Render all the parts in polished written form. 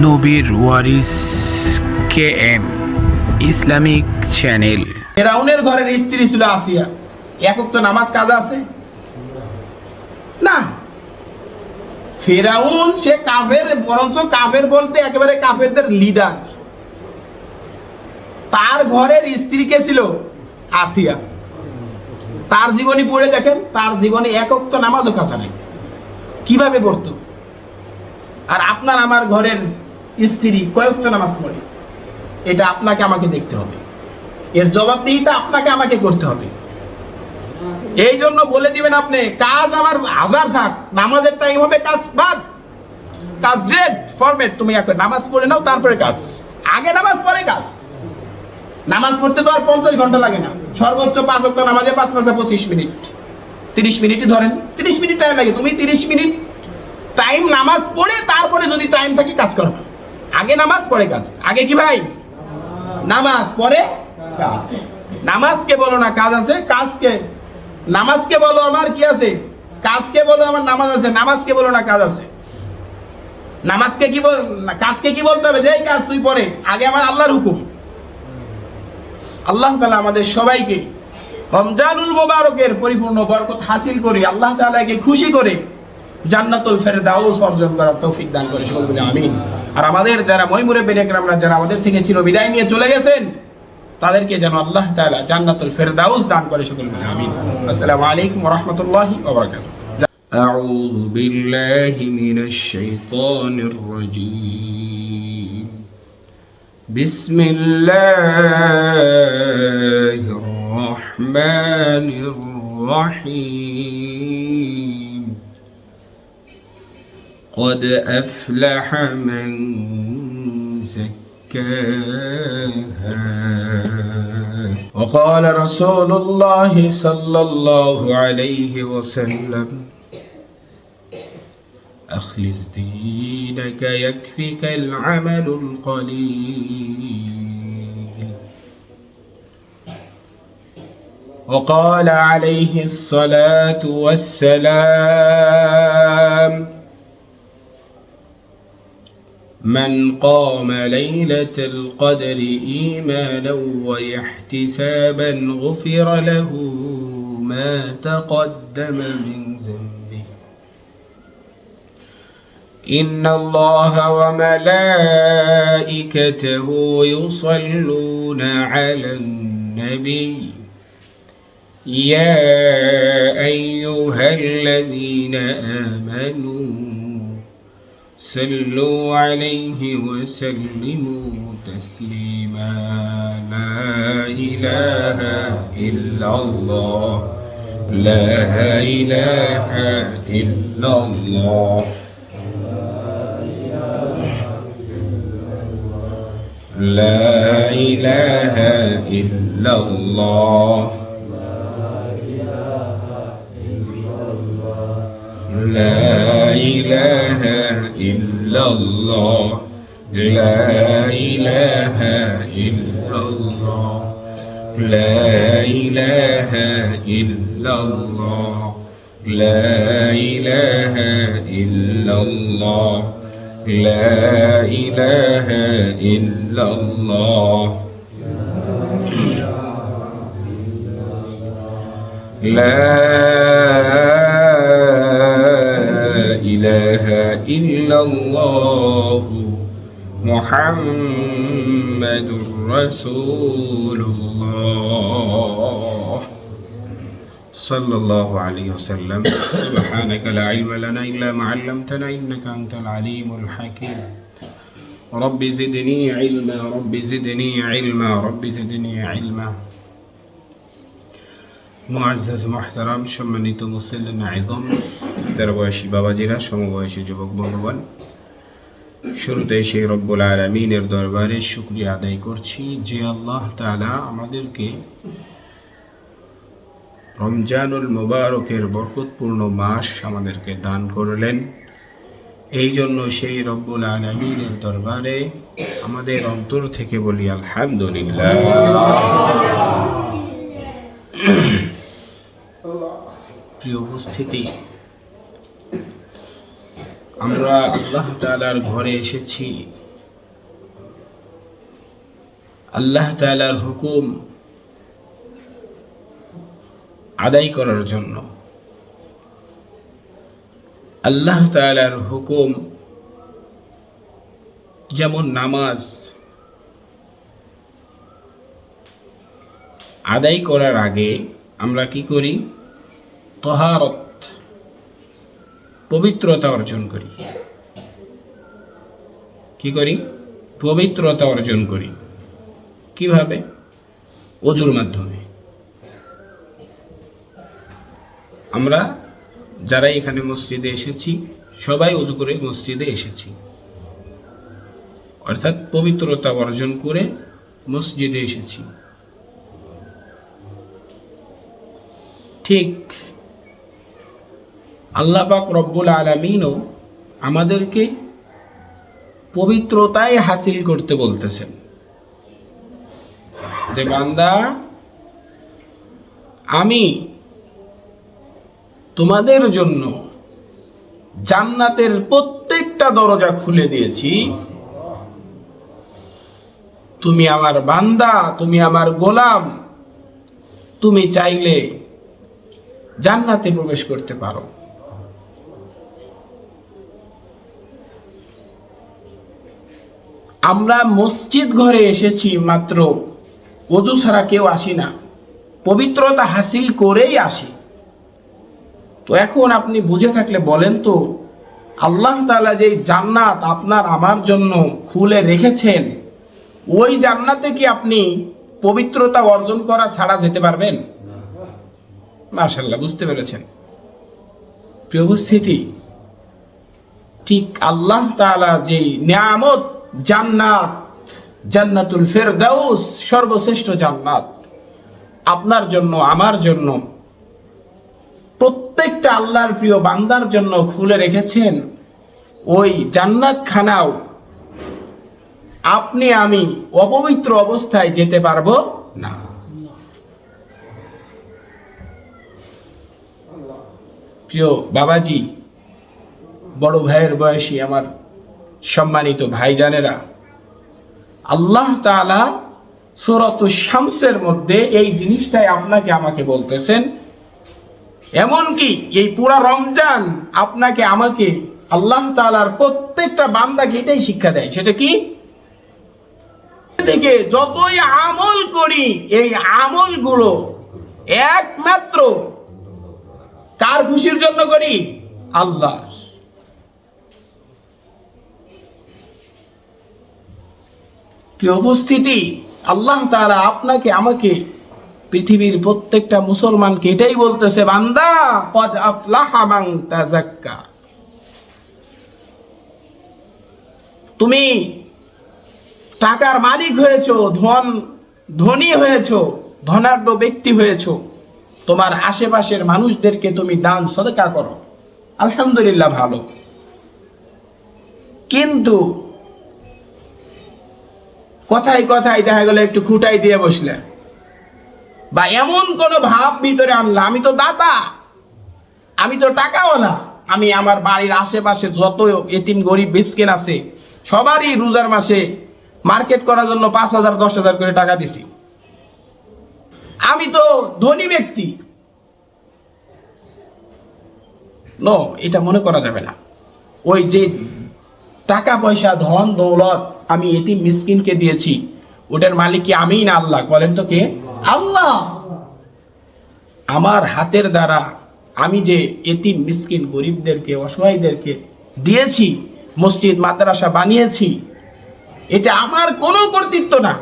নবীর ওয়ারিস KM Islamic channel. ফেরাউনের ঘরের স্ত্রী ছিল আসিয়া। একক তো নামাজ কাজা আছে না। ফেরাউন সে কাফের, বরঞ্চ কাফের বলতে একেবারে কাফেরদের লিডার। তার ঘরের স্ত্রী কে ছিল? আসিয়া। তার জীবনী পড়ে দেখেন, তার জীবনে একক তো নামাজও কাজা নেই, কিভাবে পড়তো? আর আপনার আমার ঘরের স্ত্রী কয়েকটা নামাজ পড়ে, এটা আপনাকে আমাকে দেখতে হবে, এর জবাবদিহিতা আপনাকে আমাকে করতে হবে। এই জন্য বলে দিবেন আপনি, কাজ আমার হাজার থাক, নামাজের টাইম হবে কাজ বাদ, কাজ ডেড ফরম্যাট। তুমি এখন নামাজ পড়ে নাও, তারপরে কাজ। আগে নামাজ পরে কাজ। নামাজ পড়তে তো আর 50 ঘন্টা লাগে না, সর্বোচ্চ 5 ওয়াক্ত নামাজে 5 5 25 মিনিট, 30 মিনিটই ধরেন। 30 মিনিট টাইম লাগে, তুমি 30 মিনিট টাইম নামাজ পড়ে তারপরে যদি টাইম থাকে কাজ করবা। আগে নামাজ পরে কাজ। আগে কি ভাই? নামাজ পরে কাজ। নামাজকে বলো না কাজ আছে, কাজকে নামাজকে বলো আমার কি আছে, কাজকে বলো আমার নামাজ আছে। নামাজকে বলো না কাজ আছে। নামাজকে কি বল, কাজকে কি বলতে হবে? যেই কাজ তুই পড়ে, আগে আমার আল্লাহর হুকুম। আল্লাহ তাআলা আমাদের সবাইকে রমজানুল মুবারকের পরিপূর্ণ বরকত হাসিল করে, আল্লাহ তাআলাকে খুশি করে জান্নাতুল ফেরদাউস অর্জন করার তৌফিক দান করে, সকলে বলে আমিন। আর আমাদের যারা মুরব্বিয়ে একরামরা যারা আমাদের থেকে চির বিদায় নিয়ে চলে গেছেন, তাদেরকে যেন আল্লাহ তাআলা জান্নাতুল ফেরদাউস দান করে, সকলে বলে আমিন। আসসালামু আলাইকুম ওয়া রাহমাতুল্লাহি ওয়া বারাকাতুহু। أعوذ بالله من الشيطان الرجيم. بسم الله الرحمن الرحيم. قد أفلح من زكاها وقال رسول الله صلى الله عليه وسلم أخلص دينك يكفك العمل القليل. وقال عليه الصلاة والسلام من قام ليلة القدر إيمانا واحتسابا غفر له ما تقدم من ذنبه. إن الله وملائكته يصلون على النبي يا أيها الذين آمنوا صلوا عليه وسلموا تسليما. لا إله إلا الله، لا إله إلا الله، لا إله إلا الله، لا إله إلا الله، لا إله إلا الله، لا إله إلا الله، لا إله إلا الله، لا إله إلا الله، لا إله إلا الله محمد رسول الله صلى الله عليه وسلم. سبحانك لا علم لنا إلا ما علمتنا إنك أنت العليم الحكيم. رب زدني علما، رب زدني علما، رب زدني علما. মুআজ্জাজ মুহতারাম সম্মানিত মুসল্লিন আযম, দরবয়সী বাবাজিরা, সমবয়সী যুবক বন্ধুগণ, শুরুতে সেই রব্বুল আলামিনের দরবারে শুকরিয়া আদায় করছি যে আল্লাহ তাআলা আমাদেরকে রমজানুল মুবারকের বরকতপূর্ণ মাস আমাদেরকে দান করলেন। এই জন্য সেই রব্বুল আলামিনের দরবারে আমাদের অন্তর থেকে বলি আলহামদুলিল্লাহ। প্রিয় উপস্থিতি, আমরা আল্লাহ তাআলার ঘরে এসেছি আল্লাহ তাআলার হুকুম আদায় করার জন্য, আল্লাহ তাআলার হুকুম যেমন নামাজ আদায় করার আগে আমরা কি করি? তহারত, পবিত্রতা অর্জন করি। কি করি? পবিত্রতা অর্জন করি। কিভাবে? ওযুর মাধ্যমে। আমরা যারা এখানে মসজিদে এসেছি সবাই ওযু করে মসজিদে এসেছি, অর্থাৎ পবিত্রতা অর্জন করে মসজিদে এসেছি। ঠিক আল্লাহ পাক রব্বুল আলামিনও আমাদেরকে পবিত্রতায় হাসিল করতে বলতেছেন যে বান্দা, আমি তোমাদের জন্য জান্নাতের প্রত্যেকটা দরজা খুলে দিয়েছি, তুমি আমার বান্দা, তুমি আমার গোলাম, তুমি চাইলে জান্নাতে প্রবেশ করতে পারো। আমরা মসজিদ ঘরে এসেছি মাত্র, ওযু ছাড়া কেউ আসি না, পবিত্রতা হাসিল করেই আসি। তো এখন আপনি বুঝে থাকলে বলেন তো, আল্লাহ তাআলা যে জান্নাত আপনার আমার জন্য খুলে রেখেছেন, ওই জান্নাতে কি আপনি পবিত্রতা অর্জন করা ছাড়া যেতে পারবেন? মাশাআল্লাহ, বুঝতে পেরেছেন? প্রিয় উপস্থিতি, ঠিক আল্লাহ তাআলা যে নিয়ামত জান্নাত, জান্নাতুল ফেরদাউস, সর্বশ্রেষ্ঠ জান্নাত আপনার জন্য আমার জন্য, প্রত্যেকটা আল্লাহর প্রিয় বান্দার জন্য খুলে রেখেছেন, ওই জান্নাত খানাও আপনি আমি অপবিত্র অবস্থায় যেতে পারবো না। প্রিয় বাবাজি, বড় ভাইয়ের বয়সী আমার সম্মানিত ভাইজানেরা, আল্লাহ তাআলা সূরাতুশ শামসের মধ্যে এই জিনিসটাই আপনাকে আমাকে বলতেছেন। এমনকি এই পুরা রমজান আপনাকে আমাকে আল্লাহ তাআলার প্রত্যেকটা বান্দাকে এটাই শিক্ষা দেয়। সেটা কি? থেকে যতই আমল করি, এই আমলগুলো একমাত্র কার খুশির জন্য করি? আল্লাহ। প্রিয় উপস্থিতি, আল্লাহ তাআলা আপনাকে আমাকে, পৃথিবীর প্রত্যেকটা মুসলমানকে এটাই বলতেছে, বান্দা কদ আফলাহা মান তাযাক্কা, তুমি টাকার মালিক হয়েছো, ধনী হয়েছো, ধনাঢ্য ব্যক্তি হয়েছো, তোমার আশেপাশের মানুষদেরকে তুমি দান সদকা করো, আলহামদুলিল্লাহ, ভালো। কিন্তু কথায় কথায় দেখা গেল একটু খুঁটাই দিয়ে বসলে, বা এমন কোন ভাব ভিতরে আনলা, আমি তো দাতা, আমি তো টাকাওয়ালা, আমি আমার বাড়ির আশেপাশে যত এতিম গরিব মিসকিন আছে সবারই রোজার মাসে মার্কেট করার জন্য 5,000 10,000 করে টাকা দিছি, আমি তো ধনী ব্যক্তি। নো, এটা মনে করা যাবে না। ওই যে টাকা পয়সা ধন দৌলত আমি এতিম মিসকিনকে দিয়েছি, ওটার মালিক কি আমি না আল্লাহ? বলেন তো কে? আল্লাহ। আমার হাতের দ্বারা আমি যে এতিম মিসকিন গরিবদেরকে, অসহায়দেরকে দিয়েছি, মসজিদ মাদ্রাসা বানিয়েছি, এটা আমার কোনো কর্তৃত্ব না,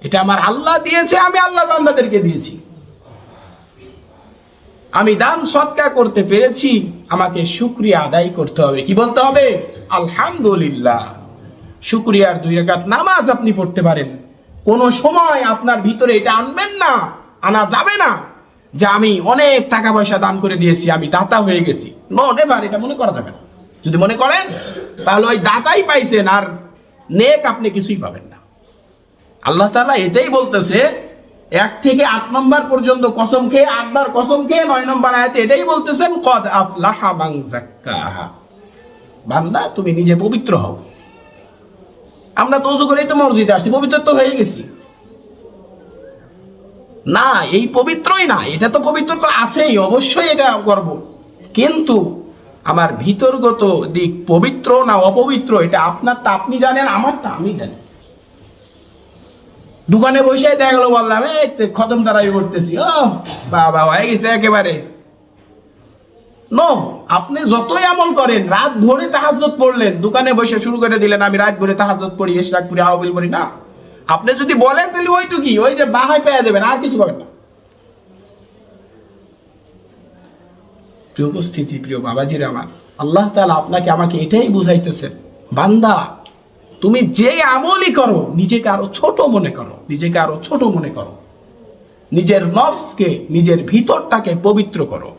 এটা আমার আল্লাহ দিয়েছে, আমি আল্লাহর বান্দাদেরকে দিয়েছি। আমি দান সদকা করতে পেরেছি, আমাকে শুকরিয়া আদায় করতে হবে। কি বলতে হবে? আলহামদুলিল্লাহ। শুকরিয়ার 2 রাকাত নামাজ আপনি পড়তে পারেন, কোনো সময় আপনার ভিতরে এটা আনবেন না, আনা যাবে না যে আমি অনেক টাকা পয়সা দান করে দিয়েছি, আমি দাতা হয়ে গেছি। নো, নেভার, এটা মনে করা যাবে না। যদি মনে করেন তাহলে ওই দাতাই পাইছেন, আর নেক আপনি কিছুই পাবেন না। আল্লাহ তাআলা এটাই বলতেছে, 1 থেকে 8 নম্বর পর্যন্ত কসম খেয়ে, 8 বার কসম খেয়ে 9 নম্বর আয়াতে এটাই বলতেছেন, কদ আফলাহা মান যাক্কাহা, বান্দা তুমি নিজে পবিত্র হও। আমরা তো ওযু করেই তো মসজিদে আসছি, পবিত্র তো হয়ে গেছি। না, এই পবিত্রই না, এটা তো পবিত্র তো আছেই, অবশ্যই এটা করব, কিন্তু আমার ভিতরগত দিক পবিত্র না অপবিত্র এটা আপনারটা আপনি জানেন, আমারটা আমি জানি। দোকানে বসে দেখা গেল বললাম এই খতম তারাই করতেছি, ও বাবা হয়ে গেছে একেবারে। নো, আপনি যতই আমল করেন, রাত ভরে তাহাজ্জুদ পড়লেন, দোকানে বসে শুরু করে দিলেন আমি রাত ভরে তাহাজ্জুদ পড়ি, ইশরাক পড়ি, আওয়াবিল পড়ি, না। আপনি যদি বলেন তাহলে ওইটুকুই, ওই যে বাহাই পেয়ে দেবেন, আর কিছু করেন না। প্রিয় উপস্থিতি, প্রিয় বাবাজিরা আমার, আল্লাহ তাআলা আপনাকে আমাকে এটাই বুঝাইতেছেন, বান্দা তুমি যে আমলই করো নিজেকে আরো ছোট মনে করো, নিজেকে আরো ছোট মনে করো, নিজের নফসকে, নিজের ভিতরটাকে পবিত্র করো।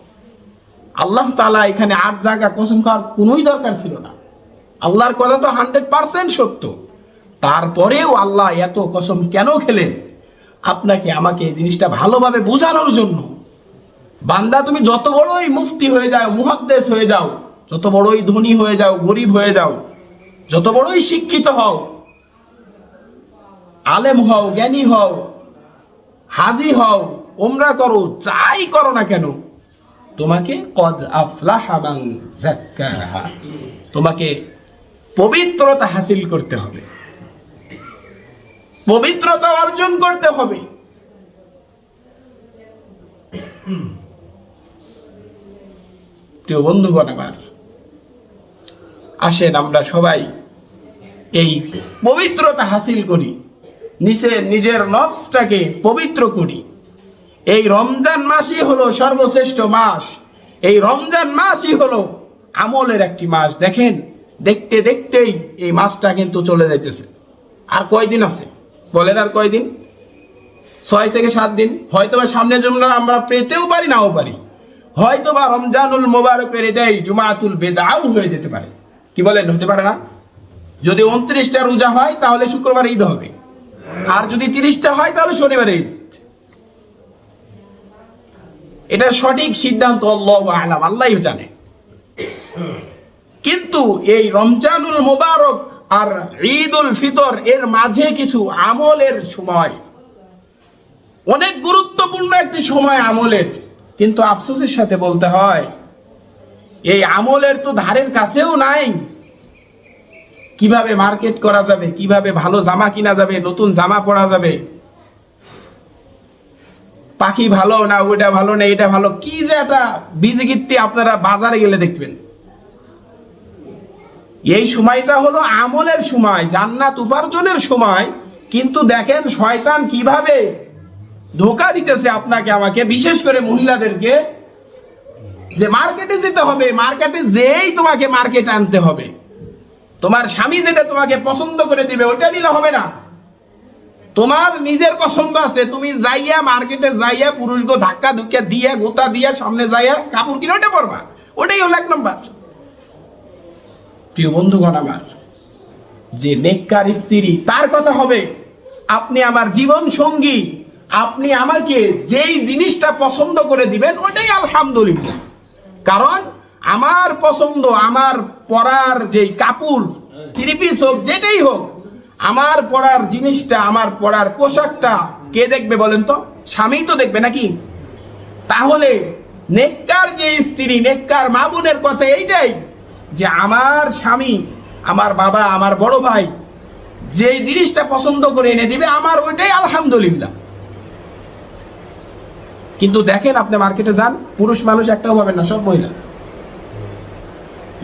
আল্লাহ তাআলা এখানে 8 জায়গা কসম খাওয়ার কোনোই দরকার ছিল না। আল্লাহর কথা তো 100% সত্য, তারপরেও আল্লাহ এত কসম কেন খেলেন? আপনাকে আমাকে এই জিনিসটা ভালোভাবে বোঝানোর জন্য। বান্দা তুমি যত বড়ই মুফতি হয়ে যাও, মুহাদ্দিস হয়ে যাও, যত বড়ই ধনী হয়ে যাও, গরিব হয়ে যাও, যত বড়ই শিক্ষিত হও, আলেম হও, জ্ঞানী হও, হাজী হও, উমরা করো, যাই করো না কেন, তোমাকে কদ আফলাহা মান যাক্কাহা, তোমাকে পবিত্রতা হাসিল করতে হবে, পবিত্রতা অর্জন করতে হবে। প্রিয় বন্ধুগণ আমার, আসেন আমরা সবাই এই পবিত্রতা হাসিল করি, নিজের নফসটাকে পবিত্র করি। এই রমজান মাসই হলো সর্বশ্রেষ্ঠ মাস, এই রমজান মাসই হলো আমলের একটি মাস। দেখেন, দেখতে দেখতেই এই মাসটা কিন্তু চলে যাইতেছে। আর কয়দিন আছে বলেন? আর কয়দিন? 6 থেকে 7 দিন। হয়তোবা সামনের জন্য আমরা পেতেও পারি, নাও পারি। হয়তোবা রমজানুল মোবারকের এটাই জুমাতুল বেদাও হয়ে যেতে পারে। কি বলেন? হতে পারে না? যদি 29টা রোজা হয় তাহলে শুক্রবার ঈদ হবে, আর যদি 30টা হয় তাহলে শনিবার ঈদ। এটা সঠিক সিদ্ধান্ত আল্লাহু আ'লাম, আল্লাহই জানে। কিন্তু এই রমজানুল মোবারক আর ঈদুল ফিতর এর মাঝে কিছু আমলের সময়, অনেক গুরুত্বপূর্ণ একটি সময় আমলের, কিন্তু আফসোসের সাথে বলতে হয় এই আমলের তো ধারের কাছেও নাই। কিভাবে মার্কেট করা যাবে, কিভাবে ভালো জামা কিনা যাবে, নতুন জামা পরা যাবে, পাখি ভালো না ওইটা ভালো না এটা ভালো, কি যে একটা বিজিগিত্তি আপনারা বাজারে গেলে দেখবেন। এই সময়টা হলো আমলের সময়, জান্নাত উপার্জনের সময়, কিন্তু দেখেন শয়তান কিভাবে ধোঁকা দিতেছে আপনাকে আমাকে, বিশেষ করে মহিলাদেরকে, যে মার্কেটে যেতে হবে, মার্কেটে যেই তোমাকে মার্কেটে আনতে হবে, তোমার স্বামী যেটা তোমাকে পছন্দ করে দিবে ওইটা নিলে হবে না। তোমার নিজের পছন্দ আছে, তুমি যাইয়া মার্কেটে যাইয়া পুরুষগো ধাক্কা ধুক্কা দিয়া গোতা দিয়া সামনে যাইয়া কাপড় কিনে ওটা পরবা, ওটাই হলো 1 নম্বর। প্রিয় বন্ধুগণ আমার, যে নেককার স্ত্রী তার কথা হবে আপনি আমার জীবন সঙ্গী, আপনি আমাকে যেই জিনিসটা পছন্দ করে দিবেন ওটাই আলহামদুলিল্লাহ। কারণ আমার পছন্দ, আমার পরার যেই কাপড়, 3 পিস হোক যেটাই হোক, আমার পরার জিনিসটা, আমার পরার পোশাকটা কে দেখবে বলেন তো? স্বামী তো দেখবে নাকি? তাহলে নেককার যে স্ত্রী, নেককার মা বোনের কথা এইটাই, যে আমার স্বামী, আমার বাবা, আমার বড় ভাই যেই জিনিসটা পছন্দ করে এনে দিবে আমার ওইটাই আলহামদুলিল্লাহ। কিন্তু দেখেন আপনি মার্কেটে যান, পুরুষ মানুষ একটাও পাবেন না, সব মহিলা।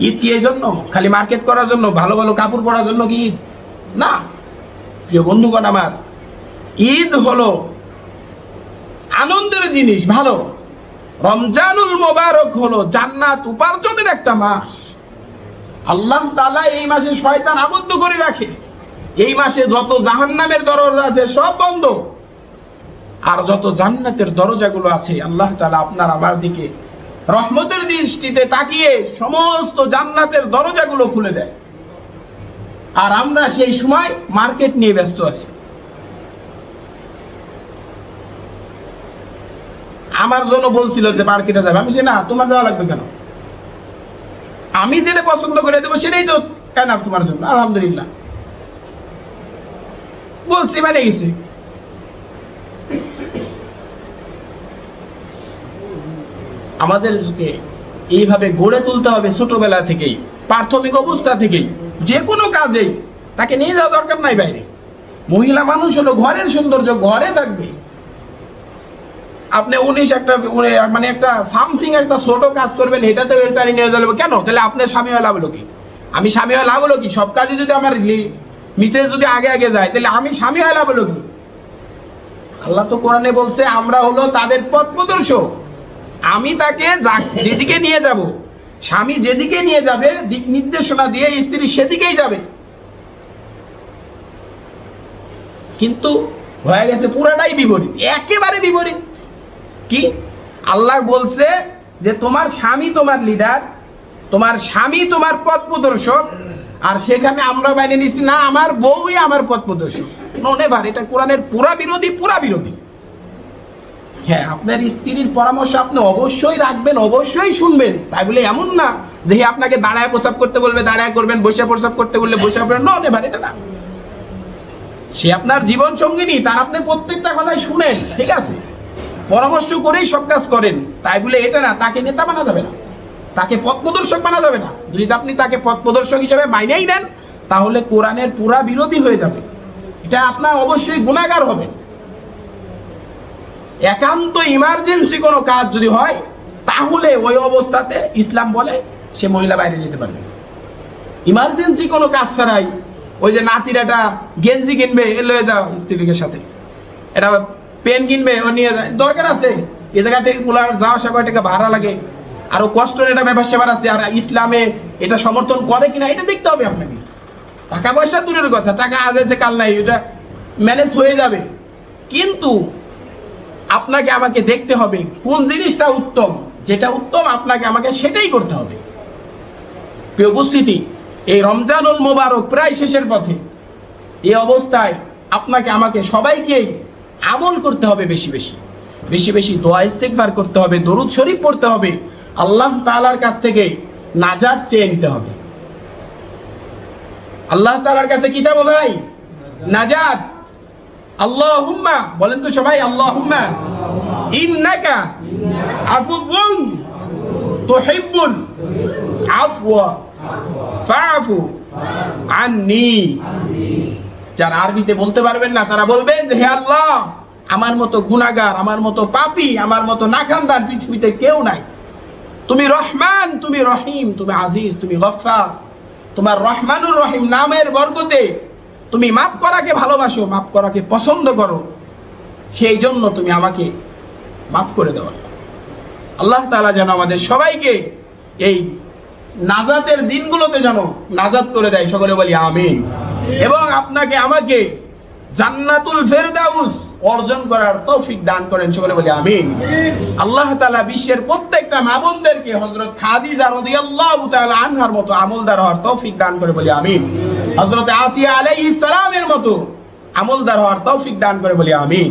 ঈদ কি এই জন্য? খালি মার্কেট করার জন্য, ভালো ভালো কাপড় পরার জন্য কি ঈদ? না। প্রিয় বন্ধুগণ আমার, ঈদ হলো আনন্দের জিনিস, ভালো। রমজানুল মোবারক হলো জান্নাত উপার্জনের একটা মাস। আল্লাহ তাআলা এই মাসে শয়তান আবদ্ধ করে রাখে। এই মাসে যত জাহান্নামের দরজা আছে সব বন্ধ, আর যত জান্নাতের দরজাগুলো আছে আল্লাহ তাআলা আপনার আমার দিকে রহমতের দৃষ্টিতে তাকিয়ে সমস্ত জান্নাতের দরজাগুলো খুলে দেয়। আর আমরা সেই সময় মার্কেট নিয়ে ব্যস্ত আছি। আমার জন্য বলছিল যে মার্কেটে যাবে, আমি যে না, তোমার যাওয়া লাগবে কেন? আমি যেটা পছন্দ করে দেবো সেটাই তো এনাফ তোমার জন্য, আলহামদুলিল্লাহ। বলছি মানে গেছে। আমাদেরকে এইভাবে গড়ে তুলতে হবে ছোটবেলা থেকেই, প্রাথমিক অবস্থা থেকেই। যে কোনো কাজেই তাকে নিয়ে যাওয়া দরকার নাই বাইরে। মহিলা মানুষ হলো ঘরের সৌন্দর্য, ঘরে থাকবে। আপনি মানে একটা সামথিং একটা ছোট কাজ করবেন, এটাতে টানি নিয়ে যাবে কেন? তাহলে আপনার স্বামী হয়ে লাভ হলো কি? আমি স্বামী হয়ে লাভ হলো কি? সব কাজে যদি আমার মিসেস যদি আগে আগে যায়, তাহলে আমি স্বামী হয়ে লাভ হলো কি? আল্লাহ তো কোরআনে বলছে আমরা হলো তাদের পথ প্রদর্শক। আমি তাকে যেদিকে নিয়ে যাব, স্বামী যেদিকে নিয়ে যাবে, দিক নির্দেশনা দিয়ে স্ত্রী সেদিকেই যাবে। কিন্তু হয়ে গেছে পুরাটাই বিপরীত, একেবারে বিপরীত। কি আল্লাহ বলছে যে তোমার স্বামী তোমার লিডার, তোমার স্বামী তোমার পথ প্রদর্শক, আর সেখানে আমরা বাইরে নিচ্ছি না আমার বউই আমার পথ প্রদর্শক। নেভার, এটা কোরআনের পুরা বিরোধী। হ্যাঁ, আপনার স্ত্রীর পরামর্শ আপনি অবশ্যই রাখবেন, অবশ্যই শুনবেন। তাই বলে এমন না যে আপনাকে দাঁড়ায় প্রস্রাব করতে বলবে দাঁড়ায় করবেন, বসে প্রস্রাব করতে বললে বসে করবেন। নেভার, এটা না। সে আপনার জীবন সঙ্গিনী, তার আপনি প্রত্যেকটা কথাই শুনেন, ঠিক আছে, পরামর্শ করেই সব কাজ করেন। তাই বলে এটা না, তাকে নেতা বানা যাবে না, তাকে পথ প্রদর্শক বানা যাবে না। যদি আপনি তাকে পথ প্রদর্শক হিসেবে মাইনেই নেন, তাহলে কোরআনের পুরা বিরোধী হয়ে যাবে। এটা আপনার অবশ্যই গুনাহগার হবে। একান্ত ইমার্জেন্সি কোনো কাজ যদি হয়, তাহলে ওই অবস্থাতে ইসলাম বলে সে মহিলা বাইরে যেতে পারবে। ইমার্জেন্সি কোনো কাজ ছাড়াই ওই যে নাতির একটা গেঞ্জি কিনবে, এ লয়ে যাও স্ত্রীর সাথে, এটা পেন কিনবে, ও নিয়ে যায়, দরকার আছে। এ জায়গা থেকে কুলার যাওয়া আসা কয় টাকা ভাড়া লাগে, আরো কষ্টের এটা ব্যাপার স্যাপার আছে। আর ইসলামে এটা সমর্থন করে কিনা এটা দেখতে হবে আপনাকে। টাকা পয়সা দূরের কথা, টাকা আজ আছে কাল নাই, এটা ম্যানেজ হয়ে যাবে। কিন্তু আপনাকে আমাকে দেখতে হবে কোন জিনিসটা উত্তম, যেটা উত্তম আপনাকে আমাকে সেটাই করতে হবে। প্রিয় উপস্থিতি, এই রমজানুল মোবারক প্রায় শেষের পথে। এই অবস্থায় আপনাকে আমাকে সবাইকেই আমল করতে হবে, বেশি বেশি দোয়া ইস্তেগফার করতে হবে, দরুদ শরীফ পড়তে হবে, আল্লাহ তাআলার কাছ থেকে নাজাত চেয়ে নিতে হবে। আল্লাহ তাআলার কাছে কি চাবো ভাই? নাজাত। আল্লাহুম্মা বলেন তো সবাই, আল্লাহুম্মা ইন্নাকা আফুউন তুহিব্বুল আফওয়া ফাআফু আন্নি। যারা আরবিতে বলতে পারবেন না, তারা বলবেন যে হে আল্লাহ, আমার মতো গুনাহগার, আমার মতো পাপী, আমার মতো নাখানদার পৃথিবীতে কেউ নাই। তুমি রহমান, তুমি রহিম, তুমি আজিজ, তুমি গফফার। তোমার রহমানুর রহিম নামের বরকতে তুমি মাফ করাকে ভালোবাসো, মাফ করাকে পছন্দ করো। সেই জন্য তুমি আমাকে মাফ করে দাও। আল্লাহ তাআলা যেন আমাদের সবাইকে এই নাজাতের দিনগুলোতে যেন নাজাত করে দেয়, সকলে বলি আমিন। এবং আপনাকে আমাকে জান্নাতুল ফেরদাউস অর্জন করার তৌফিক দান করেন, সকলে বলি আমিন। আল্লাহ তাআলা বিশ্বের প্রত্যেকটা মা বোনদেরকে হযরত খাদিজা রাদিয়াল্লাহু তাআলা আনহার মতো আমলদার হওয়ার তৌফিক দান করে বলি আমিন। হযরত আসিয়া আলাইহিস সালামের মতো আমলদার হওয়ার তৌফিক দান করে বলি আমিন।